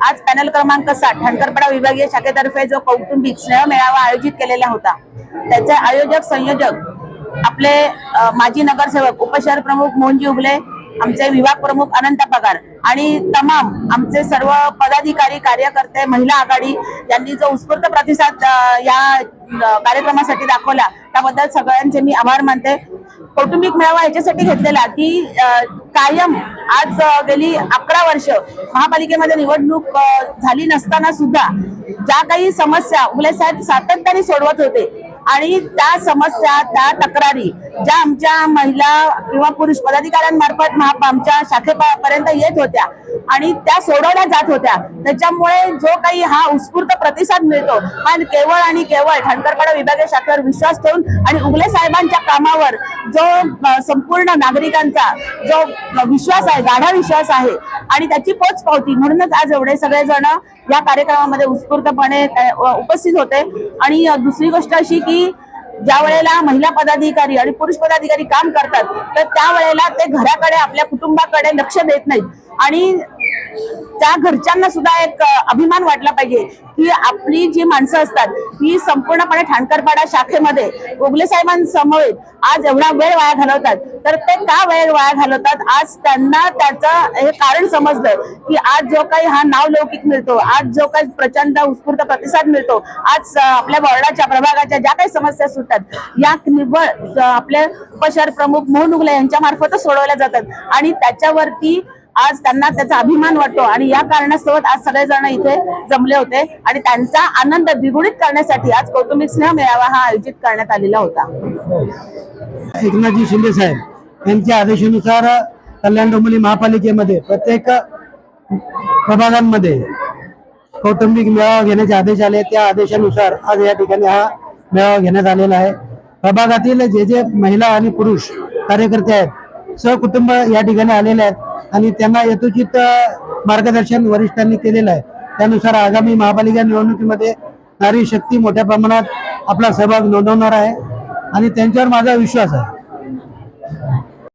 आज पॅनल क्रमांक 7 ठणकरपडा विभागीय शाखेतर्फे जो कौटुंबिक स्नेह मेळावा आयोजित केलेला होता, त्याचे आयोजक संयोजक आपले माजी नगरसेवक उपशहर प्रमुख मोहनजी उगले, आमचे विभाग प्रमुख अनंत पगार आणि तमाम आमचे सर्व पदाधिकारी कार्यकर्ते महिला आघाडी यांनी जो उत्स्फूर्त प्रतिसाद या कार्यक्रमासाठी दाखवला त्याबद्दल सगळ्यांचे मी आभार मानते। कौटुंबिक मेळावा याच्यासाठी घेतलेला की कायम आज गेली 11 वर्ष महापालिकेमध्ये निवडणूक झाली नसताना सुद्धा ज्या काही समस्या उगले साहेब सातत्याने सोडवत होते आणि त्या समस्या त्या तक्रारी ज्या आमच्या महिला किंवा पुरुष पदाधिकाऱ्यांमार्फत आमच्या शाखेपर्यंत येत होत्या आणि त्या सोडवल्या जात होत्या, त्याच्यामुळे जो काही हा उत्स्फूर्त प्रतिसाद मिळतो हा केवळ आणि केवळ ठणकरपडा विभागीय शाखेवर विश्वास ठेवून आणि उगले साहेबांच्या कामावर जो संपूर्ण नागरिकांचा जो विश्वास आहे, गाढा विश्वास आहे आणि त्याची पोचपावती म्हणूनच आज एवढे सगळेजण या कार्यक्रमामध्ये उत्स्फूर्तपणे उपस्थित होते। आणि दुसरी गोष्ट अशी की ज्या वेळेला महिला पदाधिकारी आणि पुरुष पदाधिकारी काम करतात तर त्यावेळेला ते घराकडे आपल्या कुटुंबाकडे लक्ष देत नाहीत आणि त्या घरच्यांना सुद्धा एक अभिमान वाटला पाहिजे की आपली जी माणसं असतात ही संपूर्णपणे ठणकरपडा शाखेमध्ये उगले साहेबांसमवेत आज एवढा वेळ वाया घालवतात, तर ते का वेळ वाया घालवतात आज त्यांना त्याचं हे कारण समजलं की आज जो काही हा नावलौकिक मिळतो, आज जो काही प्रचंड उत्स्फूर्त प्रतिसाद मिळतो, आज आपल्या वॉर्डाच्या प्रभागाच्या ज्या काही समस्या सुटतात या निव्वळ आपले उपशहर प्रमुख मोहन उगले यांच्या मार्फतच सोडवल्या जातात आणि त्याच्यावरती आज त्यांना त्याचा अभिमान वाटतो आणि या कारणास्तव आज सगळेजण इथे जमले होते आणि त्यांचा आनंद द्विगुणित करण्यासाठी आज कौटुंबिक स्नेह मेळावा हा आयोजित करण्यात आलेला होता। एकनाथजी शिंदे साहेब यांच्या आदेशानुसार कल्याण डोंबिवली महापालिकेमध्ये प्रत्येक प्रभागांमध्ये कौटुंबिक मेळावा घेण्याचे आदेश आले, त्या आदेशानुसार आज या ठिकाणी हा मेळावा घेण्यात आलेला आहे। प्रभागातील जे महिला आणि पुरुष कार्यकर्ते आहेत सहकुटुंब या ठिकाणी आलेले आहेत आणि त्यांना यथोचित मार्गदर्शन वरिष्ठांनी केलेलं आहे। त्यानुसार आगामी महापालिका निवडणुकीमध्ये नारी शक्ती मोठ्या प्रमाणात आपला सहभाग नोंदवणार आहे आणि त्यांच्यावर माझा विश्वास आहे।